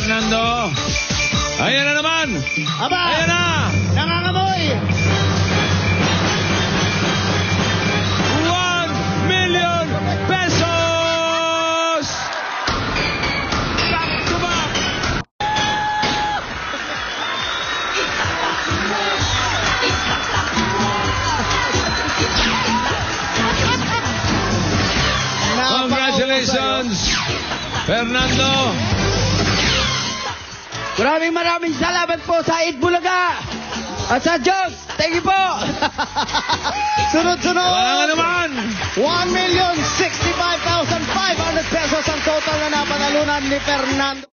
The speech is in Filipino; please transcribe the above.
Fernando. Ayan na naman. Aba! Ayan na. Nangangamoy! 1 million pesos! Back to back! Congratulations, Fernando! Maraming salamat po sa Itbulaga at sa Diyos. Thank you po. Sunod-sunod. Wala nga naman. 1,065,500 pesos ang total na napanalunan ni Fernando.